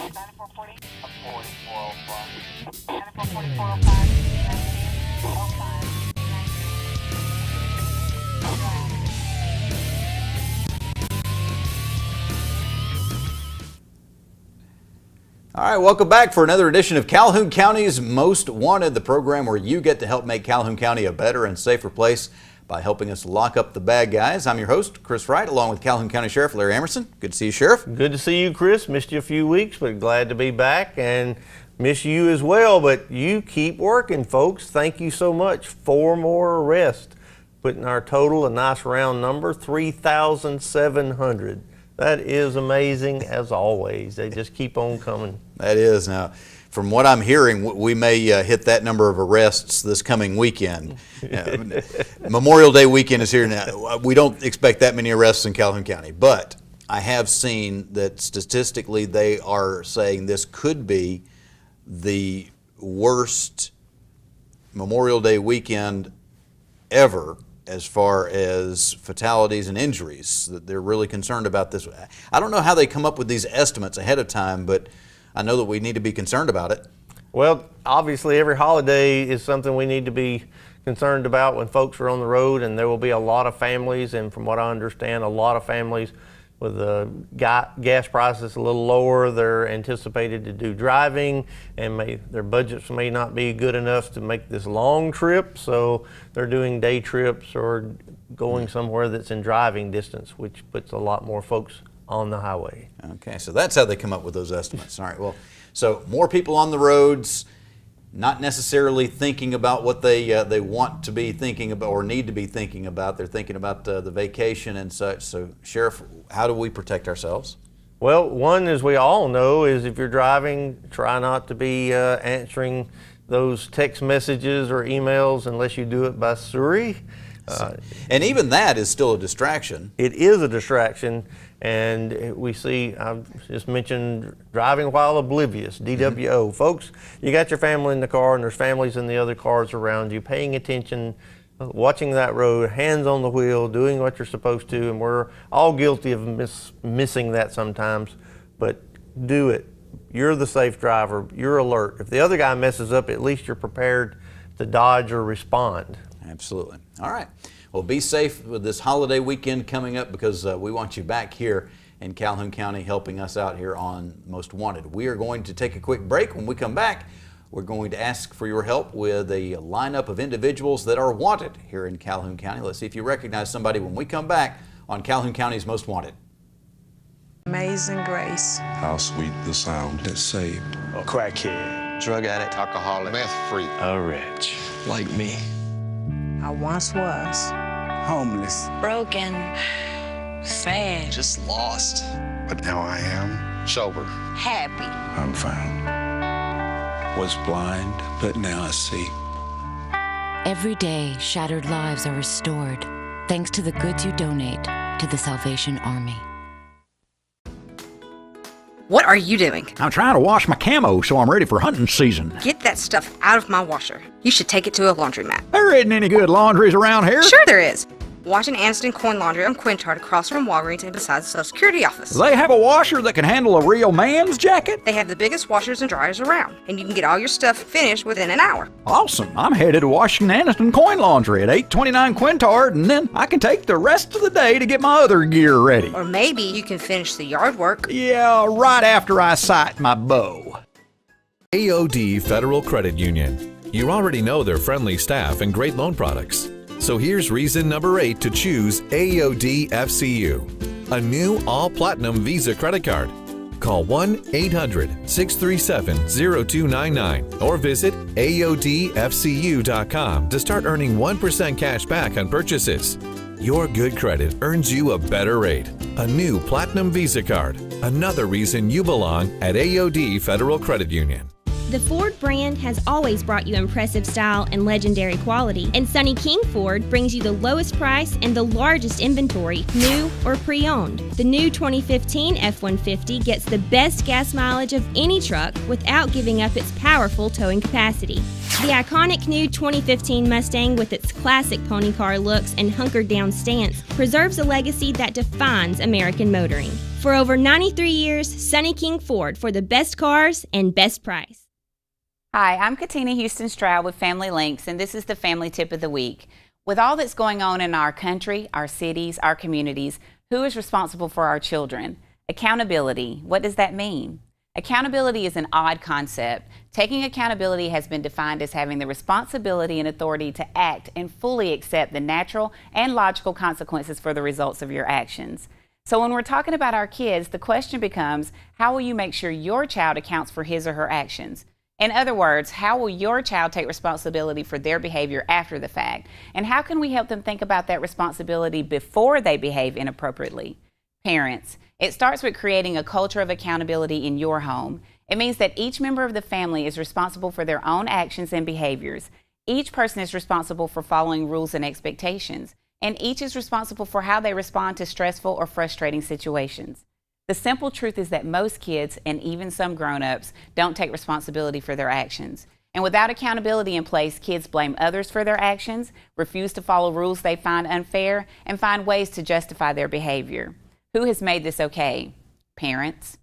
9440. 4405. 944405. 1905. All right, welcome back for another edition of Calhoun County's Most Wanted, the program where you get to help make Calhoun County a better and safer place by helping us lock up the bad guys. I'm your host, Chris Wright, along with Calhoun County Sheriff Larry Emerson. Good to see you, Sheriff. Good to see you, Chris. Missed you a few weeks, but glad to be back, and miss you as well. But you keep working, folks. Thank you so much. 4 more arrests, putting our total, a nice round number, 3,700. That is amazing, as always. They just keep on coming. That is. Now, from what I'm hearing, we may hit that number of arrests this coming weekend. Memorial Day weekend is here now. We don't expect that many arrests in Calhoun County, but I have seen that statistically they are saying this could be the worst Memorial Day weekend ever as far as fatalities and injuries. That they're really concerned about this. I don't know how they come up with these estimates ahead of time, but I know that we need to be concerned about it. Well, obviously every holiday is something we need to be concerned about when folks are on the road, and there will be a lot of families, and from what I understand, a lot of families with the gas prices a little lower, they're anticipated to do driving, and their budgets may not be good enough to make this long trip, so they're doing day trips or going somewhere that's in driving distance, which puts a lot more folks on the highway. Okay, so that's how they come up with those estimates. All right, well, so more people on the roads, not necessarily thinking about what they want to be thinking about or need to be thinking about. They're thinking about the vacation and such. So, Sheriff, how do we protect ourselves? Well, one, as we all know, is if you're driving, try not to be answering those text messages or emails unless you do it by Siri. And even that is still a distraction. It is a distraction, and we see, I've just mentioned driving while oblivious, DWO. Mm-hmm. Folks, you got your family in the car, and there's families in the other cars around you, paying attention, watching that road, hands on the wheel, doing what you're supposed to, and we're all guilty of missing that sometimes, but do it. You're the safe driver. You're alert. If the other guy messes up, at least you're prepared to dodge or respond. Absolutely. All right. Well, be safe with this holiday weekend coming up, because we want you back here in Calhoun County helping us out here on Most Wanted. We are going to take a quick break. When we come back, we're going to ask for your help with a lineup of individuals that are wanted here in Calhoun County. Let's see if you recognize somebody when we come back on Calhoun County's Most Wanted. Amazing grace. How sweet the sound that saved a crackhead, drug addict, alcoholic, meth freak, a wretch like me. I once was homeless, broken, sad, just lost. But now I am sober, happy. I'm found. Was blind, but now I see. Every day, shattered lives are restored thanks to the goods you donate to the Salvation Army. What are you doing? I'm trying to wash my camo so I'm ready for hunting season. Get that stuff out of my washer. You should take it to a laundromat. There isn't any good laundries around here. Sure there is. Washington Anderson Coin Laundry on Quintard across from Walgreens and beside the Social Security office. They have a washer that can handle a real man's jacket? They have the biggest washers and dryers around, and you can get all your stuff finished within an hour. Awesome. I'm headed to Washington Anderson Coin Laundry at 829 Quintard, and then I can take the rest of the day to get my other gear ready. Or maybe you can finish the yard work. Yeah, right after I sight my bow. AOD Federal Credit Union. You already know their friendly staff and great loan products. So here's reason number 8 to choose AOD FCU, a new all-platinum Visa credit card. Call 1-800-637-0299 or visit AODFCU.com to start earning 1% cash back on purchases. Your good credit earns you a better rate. A new Platinum Visa card. Another reason you belong at AOD Federal Credit Union. The Ford brand has always brought you impressive style and legendary quality, and Sonny King Ford brings you the lowest price and the largest inventory, new or pre-owned. The new 2015 F-150 gets the best gas mileage of any truck without giving up its powerful towing capacity. The iconic new 2015 Mustang, with its classic pony car looks and hunkered down stance, preserves a legacy that defines American motoring. For over 93 years, Sonny King Ford for the best cars and best price. Hi, I'm Katina Houston Stroud with Family Links, and this is the Family Tip of the Week. With all that's going on in our country, our cities, our communities, who is responsible for our children? Accountability. What does that mean? Accountability is an odd concept. Taking accountability has been defined as having the responsibility and authority to act and fully accept the natural and logical consequences for the results of your actions. So when we're talking about our kids, the question becomes, how will you make sure your child accounts for his or her actions? In other words, how will your child take responsibility for their behavior after the fact? And how can we help them think about that responsibility before they behave inappropriately? Parents, it starts with creating a culture of accountability in your home. It means that each member of the family is responsible for their own actions and behaviors. Each person is responsible for following rules and expectations, and each is responsible for how they respond to stressful or frustrating situations. The simple truth is that most kids, and even some grown-ups, don't take responsibility for their actions. And without accountability in place, kids blame others for their actions, refuse to follow rules they find unfair, and find ways to justify their behavior. Who has made this okay? Parents.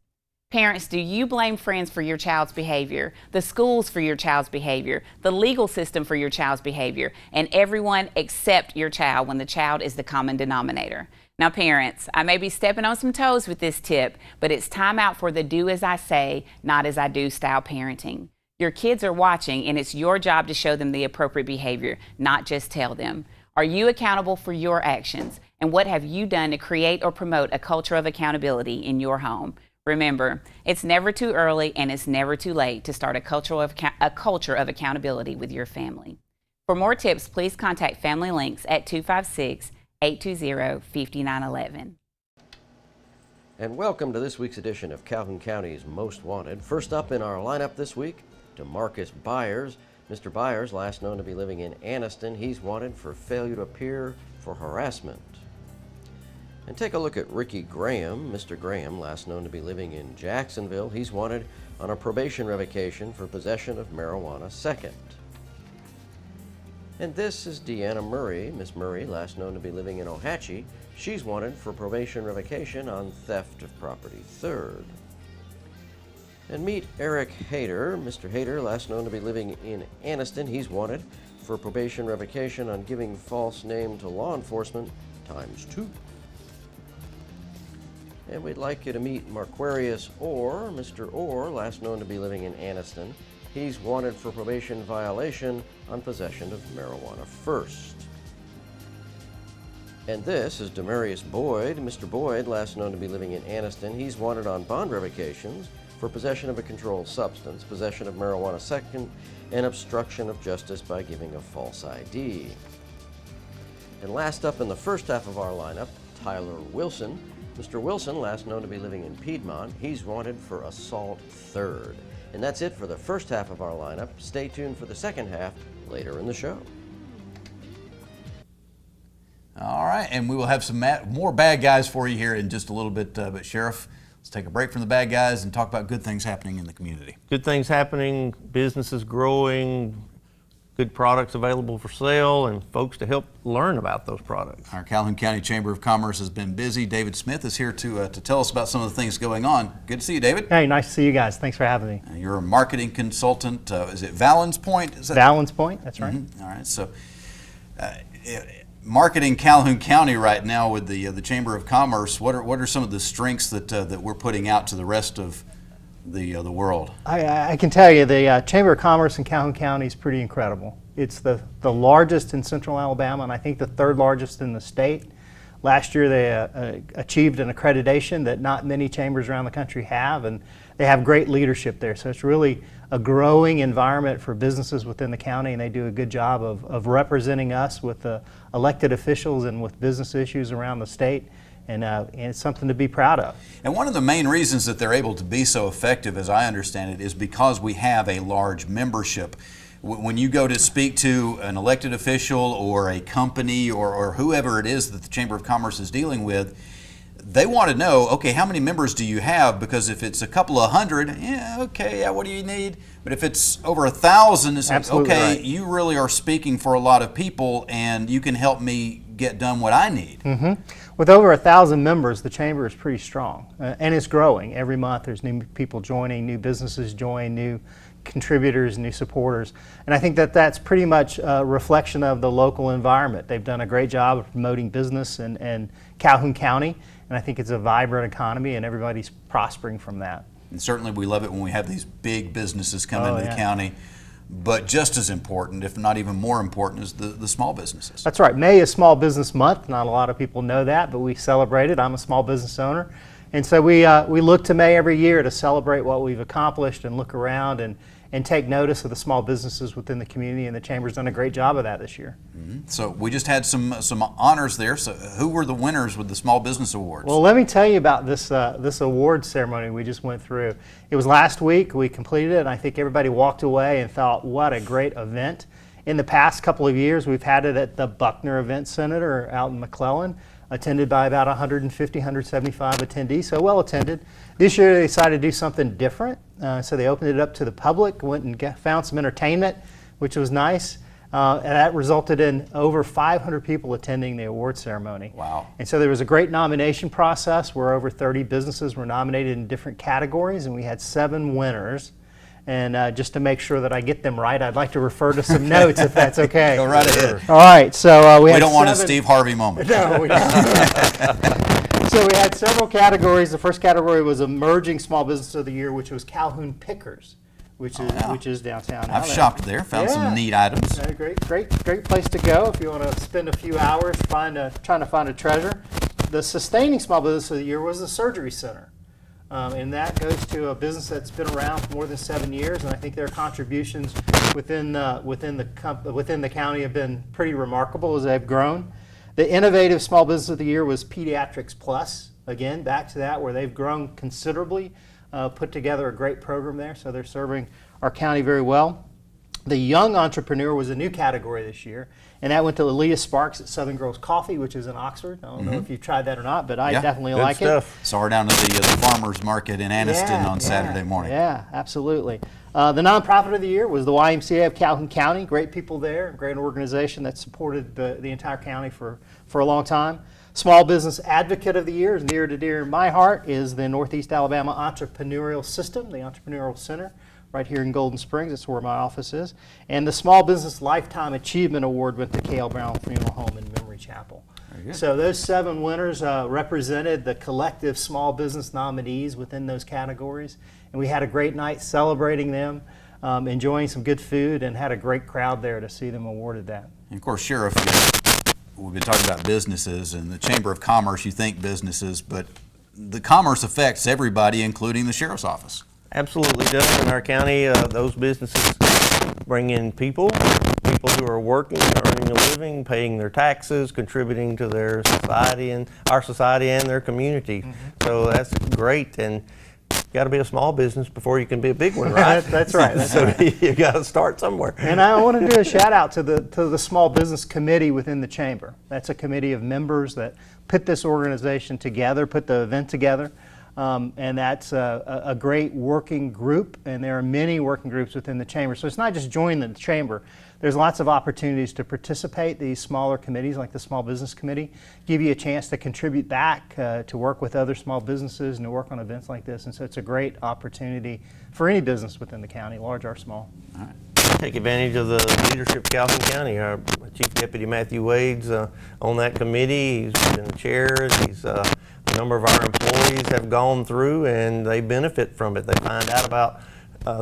Parents, do you blame friends for your child's behavior, the schools for your child's behavior, the legal system for your child's behavior, and everyone except your child when the child is the common denominator? Now, parents, I may be stepping on some toes with this tip, but it's time out for the do as I say, not as I do style parenting. Your kids are watching, and it's your job to show them the appropriate behavior, not just tell them. Are you accountable for your actions? And what have you done to create or promote a culture of accountability in your home? Remember, it's never too early and it's never too late to start a culture of accountability with your family. For more tips, please contact Family Links at 256-820-5911. And welcome to this week's edition of Calhoun County's Most Wanted. First up in our lineup this week, DeMarcus Byers. Mr. Byers, last known to be living in Anniston, he's wanted for failure to appear for harassment. And take a look at Ricky Graham. Mr. Graham, last known to be living in Jacksonville, he's wanted on a probation revocation for possession of marijuana second. And this is Deanna Murray. Miss Murray, last known to be living in Ohatchee, she's wanted for probation revocation on theft of property third. And meet Eric Hayter. Mr. Hayter, last known to be living in Anniston, he's wanted for probation revocation on giving false name to law enforcement ×2. And we'd like you to meet Marquarius Orr. Mr. Orr, last known to be living in Anniston, he's wanted for probation violation on possession of marijuana first. And this is Demarius Boyd. Mr. Boyd, last known to be living in Anniston, he's wanted on bond revocations for possession of a controlled substance, possession of marijuana second, and obstruction of justice by giving a false ID. And last up in the first half of our lineup, Tyler Wilson. Mr. Wilson, last known to be living in Piedmont, he's wanted for assault third. And that's it for the first half of our lineup. Stay tuned for the second half later in the show. All right, and we will have some more bad guys for you here in just a little bit. But Sheriff, let's take a break from the bad guys and talk about good things happening in the community. Good things happening, businesses growing, good products available for sale, and folks to help learn about those products. Our Calhoun County Chamber of Commerce has been busy. David Smith is here to tell us about some of the things going on. Good to see you, David. Hey, nice to see you guys. Thanks for having me. You're a marketing consultant. Is it Valens Point? Valens Point, that's right. Mm-hmm. All right, so marketing Calhoun County right now with the Chamber of Commerce, what are some of the strengths that we're putting out to the rest of the world? I can tell you the Chamber of Commerce in Calhoun County is pretty incredible. It's the largest in Central Alabama, and I think the third largest in the state. Last year they achieved an accreditation that not many chambers around the country have, and they have great leadership there. So it's really a growing environment for businesses within the county, and they do a good job of representing us with the elected officials and with business issues around the state. And it's something to be proud of. And one of the main reasons that they're able to be so effective, as I understand it, is because we have a large membership. When you go to speak to an elected official or a company or whoever it is that the Chamber of Commerce is dealing with, they want to know, okay, how many members do you have? Because if it's a couple of hundred, what do you need? But if it's over 1,000, it's like, okay, right. You really are speaking for a lot of people, and you can help me get done what I need. With over 1,000 members, the Chamber is pretty strong, and it's growing. Every month there's new people joining, new businesses join, new contributors, new supporters. And I think that that's pretty much a reflection of the local environment. They've done a great job of promoting business in Calhoun County, and I think it's a vibrant economy and everybody's prospering from that. And certainly we love it when we have these big businesses come into the county. But just as important, if not even more important, is the small businesses. That's right. May is Small Business Month. Not a lot of people know that, but we celebrate it. I'm a small business owner. And so we look to May every year to celebrate what we've accomplished and look around and take notice of the small businesses within the community, and the Chamber's done a great job of that this year. So we just had some honors there. So who were the winners with the Small Business Awards? Well, let me tell you about this award ceremony we just went through. It was last week. We completed it, and I think everybody walked away and thought, what a great event. In the past couple of years, we've had it at the Buckner Event Center out in McClellan, attended by about 150, 175 attendees, so well attended. This year they decided to do something different, so they opened it up to the public, went and found some entertainment, which was nice, and that resulted in over 500 people attending the award ceremony. Wow. And so there was a great nomination process where over 30 businesses were nominated in different categories, and we had 7 winners. And just to make sure that I get them right, I'd like to refer to some notes, if that's okay. Go right ahead. All right, so we had don't want a Steve Harvey moment. No, we don't. So we had several categories. The first category was Emerging Small Business of the Year, which was Calhoun Pickers, which is downtown. I've shopped there, found some neat items. Great place to go if you want to spend a few hours trying to find a treasure. The Sustaining Small Business of the Year was the Surgery Center. And that goes to a business that's been around for more than 7 years, and I think their contributions within the county have been pretty remarkable as they've grown. The Innovative Small Business of the Year was Pediatrics Plus. Again, back to that, where they've grown considerably, put together a great program there, so they're serving our county very well. The Young Entrepreneur was a new category this year, and that went to Aaliyah Sparks at Southern Girls Coffee, which is in Oxford. I don't know if you've tried that or not, but I definitely like it. Saw her down at the farmers market in Anniston on Saturday morning. Yeah, absolutely. The Nonprofit of the Year was the YMCA of Calhoun County. Great people there, great organization that supported the entire county for a long time. Small Business Advocate of the Year is near to dear my heart, is the Northeast Alabama Entrepreneurial System, the Entrepreneurial Center, right here in Golden Springs. That's where my office is. And the Small Business Lifetime Achievement Award went to K.L. Brown Funeral Home in Memory Chapel. So those 7 winners represented the collective small business nominees within those categories. And we had a great night celebrating them, enjoying some good food, and had a great crowd there to see them awarded that. And of course, Sheriff, we've been talking about businesses, and the Chamber of Commerce, you think businesses, but the commerce affects everybody, including the Sheriff's Office. Absolutely does. In our county, those businesses bring in people who are working, earning a living, paying their taxes, contributing to their society and our society and their community. So that's great. And you got to be a small business before you can be a big one, right? That's right. So you got to start somewhere. And I want to do a shout out to the Small Business Committee within the Chamber. That's a committee of members that put this organization together, put the event together. And that's a great working group, and there are many working groups within the Chamber. So it's not just joining the Chamber. There's lots of opportunities to participate. These smaller committees, like the Small Business Committee, give you a chance to contribute back, to work with other small businesses and to work on events like this. And so it's a great opportunity for any business within the county, large or small. All right. Take advantage of the leadership of Calhoun County. Our Chief Deputy Matthew Wade's on that committee. He's been the chair. A number of our employees have gone through, and they benefit from it. They find out about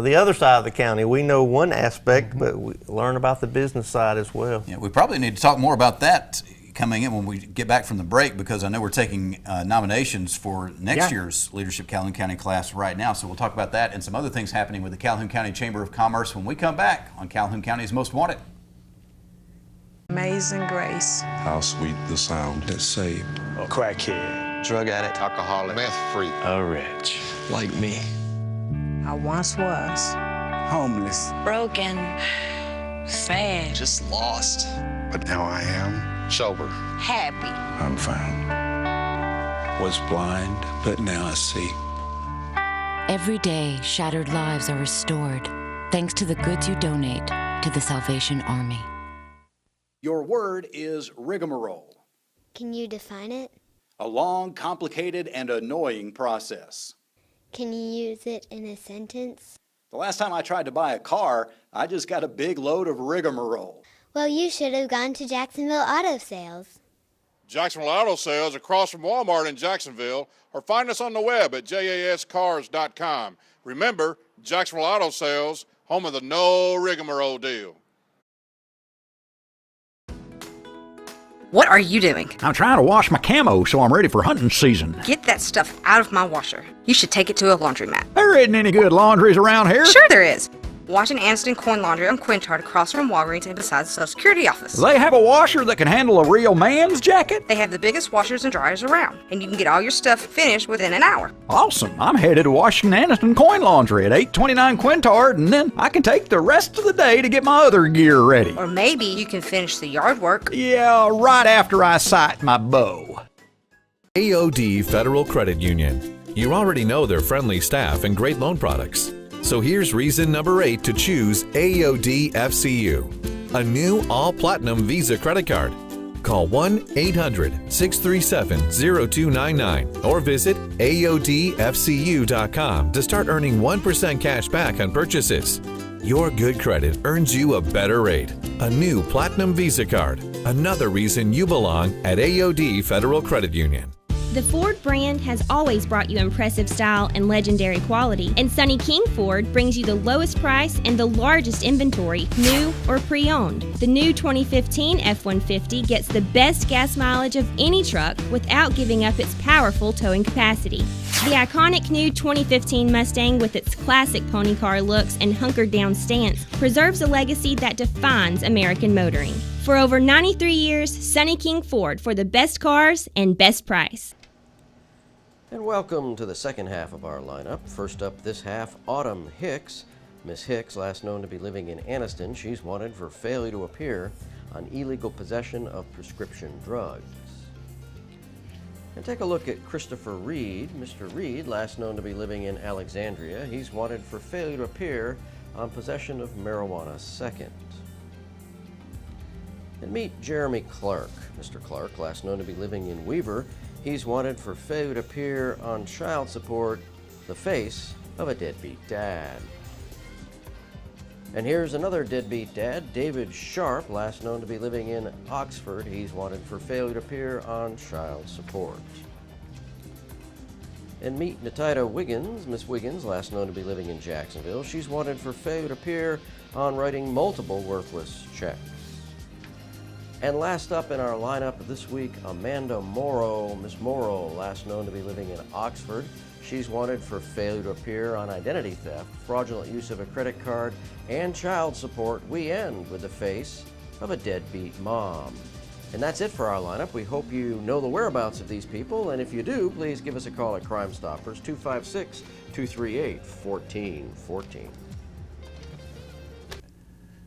the other side of the county. We know one aspect, but we learn about the business side as well. Yeah, we probably need to talk more about that coming in when we get back from the break, because I know we're taking nominations for next year's Leadership Calhoun County class right now. So we'll talk about that and some other things happening with the Calhoun County Chamber of Commerce when we come back on Calhoun County's Most Wanted. Amazing grace. How sweet the sound that saved A crackhead, drug addict, alcoholic, meth freak, a wretch like me. I once was. Homeless. Broken. Sad. Just lost. but now I am sober, happy. I'm found. Was blind, but now I see. Every day, shattered lives are restored thanks to the goods you donate to the Salvation Army. Your word is rigmarole. Can you define it? A long, complicated, and annoying process. Can you use it in a sentence? The last time I tried to buy a car, I just got a big load of rigmarole. Well, you should have gone to Jacksonville Auto Sales. Jacksonville Auto Sales across from Walmart in Jacksonville, or find us on the web at jascars.com. Remember, Jacksonville Auto Sales, home of the no rigmarole deal. What are you doing? I'm trying to wash my camo so I'm ready for hunting season. Get that stuff out of my washer. You should take it to a laundromat. There isn't any good laundries around here. Sure there is. Washington Aniston Coin Laundry on Quintard across from Walgreens and beside the Social Security office. They have a washer that can handle a real man's jacket? They have the biggest washers and dryers around, and you can get all your stuff finished within an hour. Awesome. I'm headed to Washington Aniston Coin Laundry at 829 Quintard, and then I can take the rest of the day to get my other gear ready. Or maybe you can finish the yard work. Yeah, right after I sight my bow. AOD Federal Credit Union. You already know their friendly staff and great loan products. So here's reason number 8 to choose AOD FCU, a new all-platinum Visa credit card. Call 1-800-637-0299 or visit AODFCU.com to start earning 1% cash back on purchases. Your good credit earns you a better rate. A new Platinum Visa card. Another reason you belong at AOD Federal Credit Union. The Ford brand has always brought you impressive style and legendary quality, and Sonny King Ford brings you the lowest price and the largest inventory, new or pre-owned. The new 2015 F-150 gets the best gas mileage of any truck without giving up its powerful towing capacity. The iconic new 2015 Mustang, with its classic pony car looks and hunkered down stance, preserves a legacy that defines American motoring. For over 93 years, Sonny King Ford, for the best cars and best price. And welcome to the second half of our lineup. First up this half, Autumn Hicks. Miss Hicks, last known to be living in Anniston, she's wanted for failure to appear on illegal possession of prescription drugs. And take a look at Christopher Reed. Mr. Reed, last known to be living in Alexandria, he's wanted for failure to appear on possession of marijuana second. And meet Jeremy Clark. Mr. Clark, last known to be living in Weaver, he's wanted for failure to appear on child support, the face of a deadbeat dad. And here's another deadbeat dad, David Sharp, last known to be living in Oxford. He's wanted for failure to appear on child support. And meet Natida Wiggins. Miss Wiggins, last known to be living in Jacksonville. She's wanted for failure to appear on writing multiple worthless checks. And last up in our lineup this week, Amanda Morrow. Miss Morrow, last known to be living in Oxford. She's wanted for failure to appear on identity theft, fraudulent use of a credit card, and child support. We end with the face of a deadbeat mom. And that's it for our lineup. We hope you know the whereabouts of these people, and if you do, please give us a call at Crime Stoppers, 256-238-1414.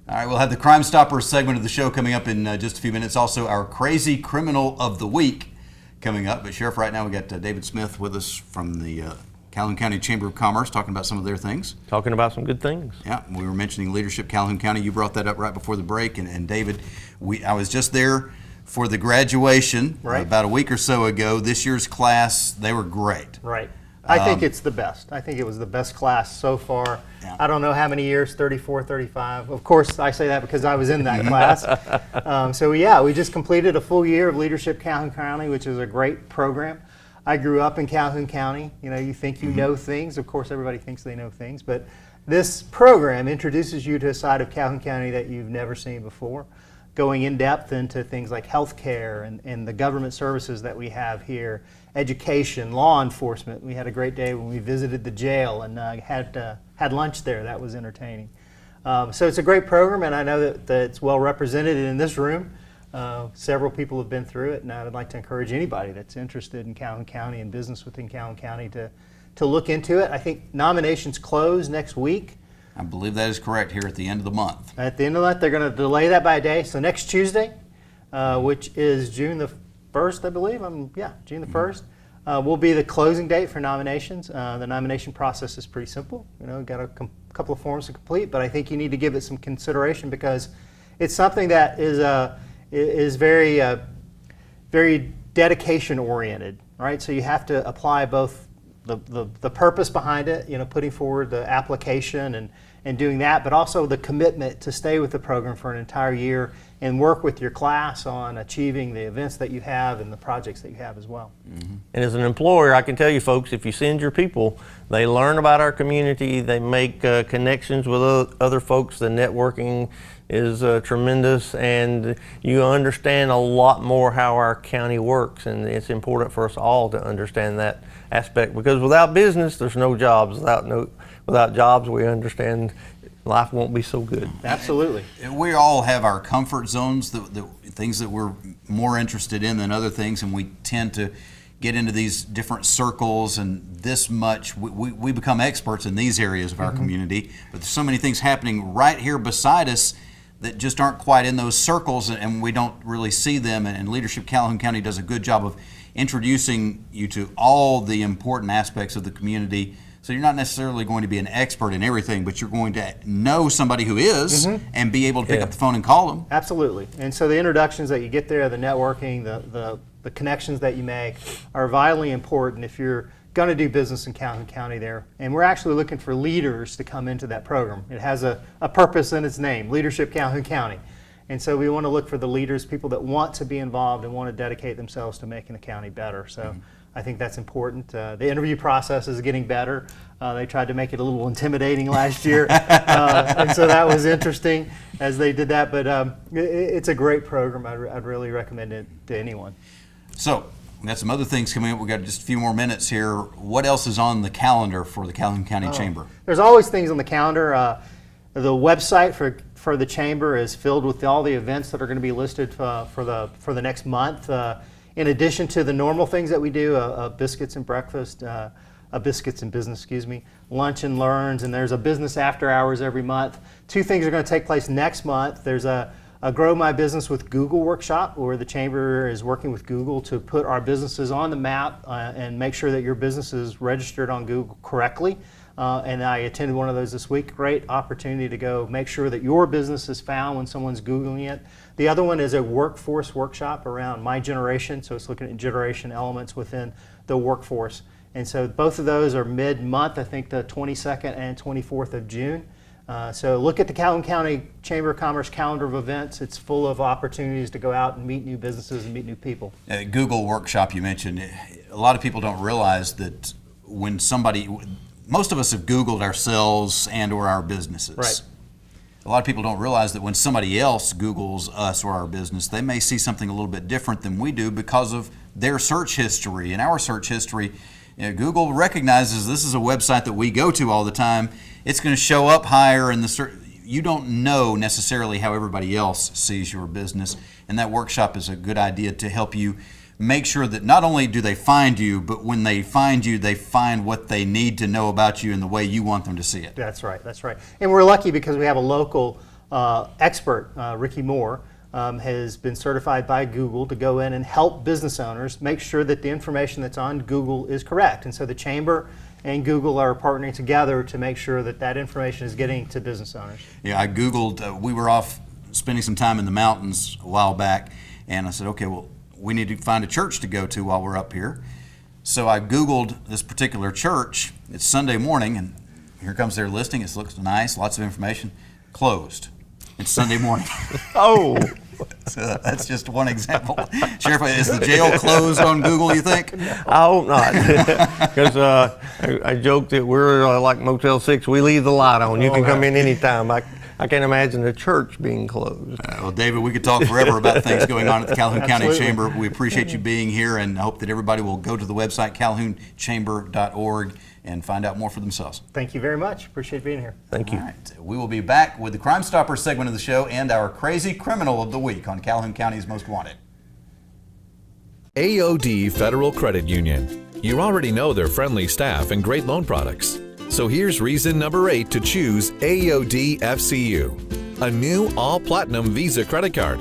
All right, we'll have the Crime Stoppers segment of the show coming up in just a few minutes. Also, our Crazy Criminal of the Week coming up. But Sheriff, right now we got David Smith with us from the Calhoun County Chamber of Commerce talking about some of their things. Talking about some good things. Yeah, we were mentioning leadership Calhoun County. You brought that up right before the break. And David, I was just there for the graduation about a week or so ago. This year's class, they were great. Right. I think it's the best. I think it was the best class so far. Yeah. I don't know how many years, 34, 35. Of course, I say that because I was in that class. So yeah, we just completed a full year of Leadership Calhoun County, which is a great program. I grew up in Calhoun County. You know, you think you know things. Of course, everybody thinks they know things. But this program introduces you to a side of Calhoun County that you've never seen before, going in depth into things like healthcare and the government services that we have here, education, law enforcement. We had a great day when we visited the jail and had lunch there. That was entertaining. So it's a great program, and I know that it's well represented in this room. Several people have been through it, and I would like to encourage anybody that's interested in Calhoun County and business within Calhoun County to look into it. I think nominations close next week. I believe that is correct, here at the end of the month. At the end of the month, they're going to delay that by a day. So next Tuesday, which is June the 1st, I believe. June the 1st, will be the closing date for nominations. The nomination process is pretty simple. You know, got a couple of forms to complete, but I think you need to give it some consideration because it's something that is very, very dedication oriented, right? So you have to apply both the purpose behind it, putting forward the application and doing that, but also the commitment to stay with the program for an entire year and work with your class on achieving the events that you have and the projects that you have as well. Mm-hmm. And as an employer, I can tell you folks, if you send your people, they learn about our community, they make connections with other folks, the networking is tremendous, and you understand a lot more how our county works, and it's important for us all to understand that aspect, because without business, there's no jobs. Without jobs, we understand life won't be so good. Absolutely. We all have our comfort zones, the things that we're more interested in than other things, and we tend to get into these different circles, and this much, we become experts in these areas of our community, but there's so many things happening right here beside us that just aren't quite in those circles, and we don't really see them, and Leadership Calhoun County does a good job of introducing you to all the important aspects of the community. So you're not necessarily going to be an expert in everything, but you're going to know somebody who is and be able to pick up the phone and call them. Absolutely. And so the introductions that you get there, the networking, the connections that you make are vitally important if you're going to do business in Calhoun County there. And we're actually looking for leaders to come into that program. It has a purpose in its name, Leadership Calhoun County. And so we want to look for the leaders, people that want to be involved and want to dedicate themselves to making the county better. So I think that's important. The interview process is getting better. They tried to make it a little intimidating last year, and so that was interesting as they did that. But it's a great program. I'd really recommend it to anyone. So we've got some other things coming up. We've got just a few more minutes here. What else is on the calendar for the Calhoun County Chamber? There's always things on the calendar. The website for the Chamber is filled with all the events that are going to be listed for the next month. In addition to the normal things that we do, biscuits and breakfast, biscuits and business, lunch and learns, and there's a business after hours every month. Two things are going to take place next month. There's a Grow My Business with Google workshop, where the Chamber is working with Google to put our businesses on the map and make sure that your business is registered on Google correctly. And I attended one of those this week. Great opportunity to go make sure that your business is found when someone's Googling it. The other one is a workforce workshop around my generation, so it's looking at generation elements within the workforce. And so both of those are mid-month, I think the 22nd and 24th of June. So look at the Calhoun County Chamber of Commerce calendar of events. It's full of opportunities to go out and meet new businesses and meet new people. Google workshop you mentioned, a lot of people don't realize that when most of us have Googled ourselves and or our businesses. Right. A lot of people don't realize that when somebody else Googles us or our business, they may see something a little bit different than we do because of their search history. And our search history, Google recognizes this is a website that we go to all the time. It's going to show up higher in the search. You don't know necessarily how everybody else sees your business. And that workshop is a good idea to help you make sure that not only do they find you, but when they find you, they find what they need to know about you in the way you want them to see it. That's right, that's right. And we're lucky because we have a local expert, Ricky Moore, has been certified by Google to go in and help business owners make sure that the information that's on Google is correct. And so the Chamber and Google are partnering together to make sure that that information is getting to business owners. Yeah, I Googled, we were off spending some time in the mountains a while back, and I said, okay, well, we need to find a church to go to while we're up here. So I Googled this particular church. It's Sunday morning, and here comes their listing. It looks nice, lots of information. Closed. It's Sunday morning. Oh. So that's just one example. Sheriff, is the jail closed on Google, you think? I hope not. Because I joke that we're like Motel 6. We leave the light on. You can come in anytime. I can't imagine the church being closed. Well, David, we could talk forever about things going on at the Calhoun County Chamber. We appreciate you being here and hope that everybody will go to the website calhounchamber.org and find out more for themselves. Thank you very much. Appreciate being here. Thank you. All right. We will be back with the Crime Stoppers segment of the show and our crazy criminal of the week on Calhoun County's Most Wanted. AOD Federal Credit Union. You already know their friendly staff and great loan products. So here's reason number 8 to choose AOD FCU, a new all-platinum Visa credit card.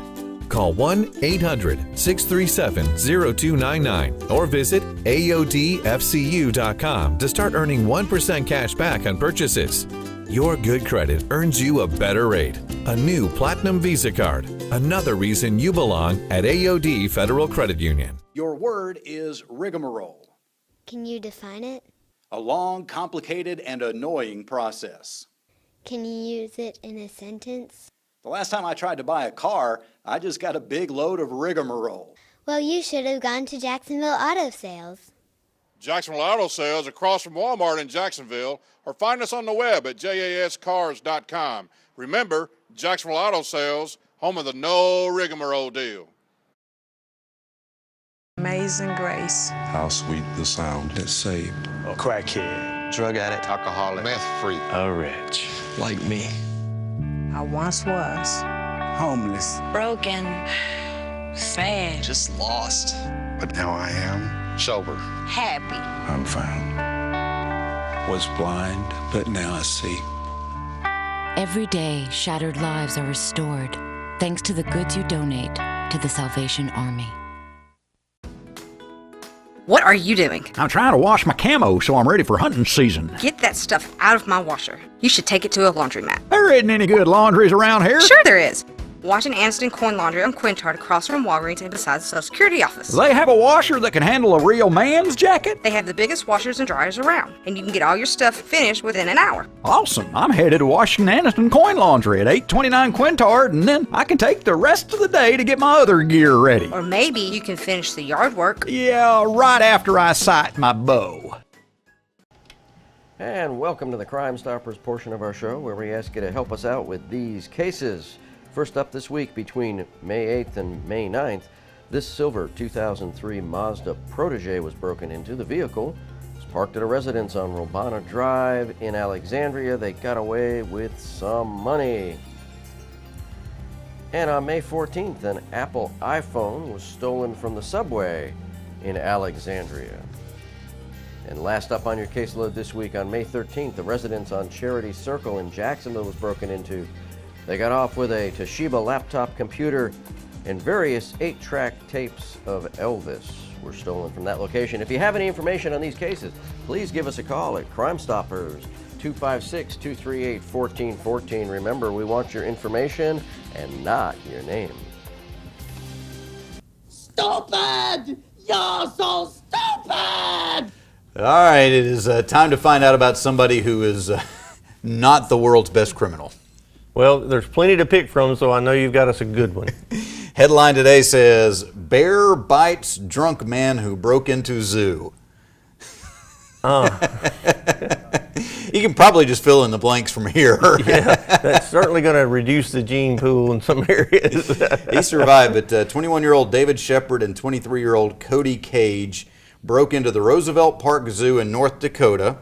Call 1-800-637-0299 or visit AODFCU.com to start earning 1% cash back on purchases. Your good credit earns you a better rate. A new Platinum Visa card. Another reason you belong at AOD Federal Credit Union. Your word is rigmarole. Can you define it? A long, complicated, and annoying process. Can you use it in a sentence? The last time I tried to buy a car, I just got a big load of rigmarole. Well, you should have gone to Jacksonville Auto Sales. Jacksonville Auto Sales across from Walmart in Jacksonville, or find us on the web at jascars.com. Remember, Jacksonville Auto Sales, home of the no rigmarole deal. Amazing grace. How sweet the sound that saved A crackhead, drug addict, alcoholic, meth freak, a wretch. Like me. I once was. Homeless. Broken. Sad. Just lost. But now I am Sober. Happy. I'm found. Was blind, but now I see. Every day, shattered lives are restored thanks to the goods you donate to the Salvation Army. What are you doing? I'm trying to wash my camo so I'm ready for hunting season. Get that stuff out of my washer. You should take it to a laundromat. There isn't any good laundries around here. Sure there is. Washington Aniston Coin Laundry on Quintard across from Walgreens and beside the Social Security office. They have a washer that can handle a real man's jacket? They have the biggest washers and dryers around, and you can get all your stuff finished within an hour. Awesome. I'm headed to Washington Aniston Coin Laundry at 829 Quintard, and then I can take the rest of the day to get my other gear ready. Or maybe you can finish the yard work. Yeah, right after I sight my bow. And welcome to the Crime Stoppers portion of our show, where we ask you to help us out with these cases. First up this week, between May 8th and May 9th, this silver 2003 Mazda Protege was broken into. The vehicle was parked at a residence on Robana Drive in Alexandria. They got away with some money. And on May 14th, an Apple iPhone was stolen from the subway in Alexandria. And last up on your caseload this week, on May 13th, the residence on Charity Circle in Jacksonville was broken into. They got off with a Toshiba laptop computer, and various 8-track tapes of Elvis were stolen from that location. If you have any information on these cases, please give us a call at Crime Stoppers, 256-238-1414. Remember, we want your information and not your name. Stupid! You're so stupid! All right, it is time to find out about somebody who is not the world's best criminal. Well, there's plenty to pick from, so I know you've got us a good one. Headline today says, Bear bites drunk man who broke into zoo. You can probably just fill in the blanks from here. Yeah, that's certainly going to reduce the gene pool in some areas. He survived, but 21-year-old David Shepard and 23-year-old Cody Cage broke into the Roosevelt Park Zoo in North Dakota.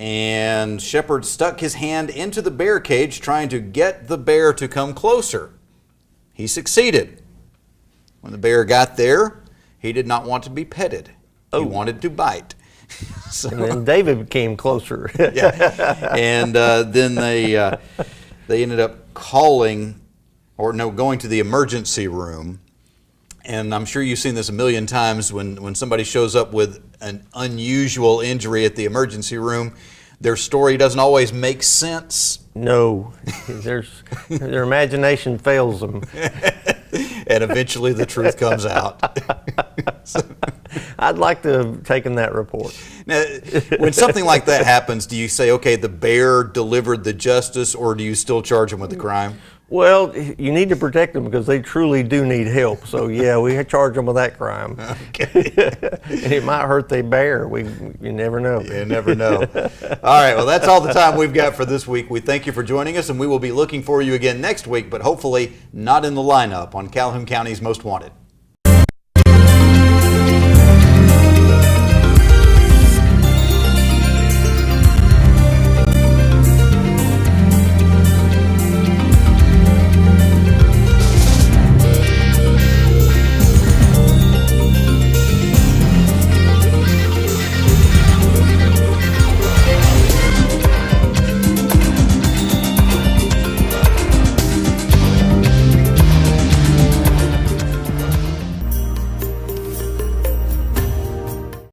And Shepard stuck his hand into the bear cage trying to get the bear to come closer. He succeeded. When the bear got there, he did not want to be petted. He wanted to bite. So, and then David came closer. Yeah. And then they ended up going to the emergency room. And I'm sure you've seen this a million times when somebody shows up with an unusual injury at the emergency room. Their story doesn't always make sense. No, their imagination fails them. And eventually the truth comes out. I'd like to have taken that report. Now, when something like that happens, do you say, okay, the bear delivered the justice, or do you still charge him with the crime? Well, you need to protect them because they truly do need help. So, yeah, we charge them with that crime. Okay. And it might hurt the bear. You never know. You never know. All right, well, that's all the time we've got for this week. We thank you for joining us, and we will be looking for you again next week, but hopefully not in the lineup on Calhoun County's Most Wanted.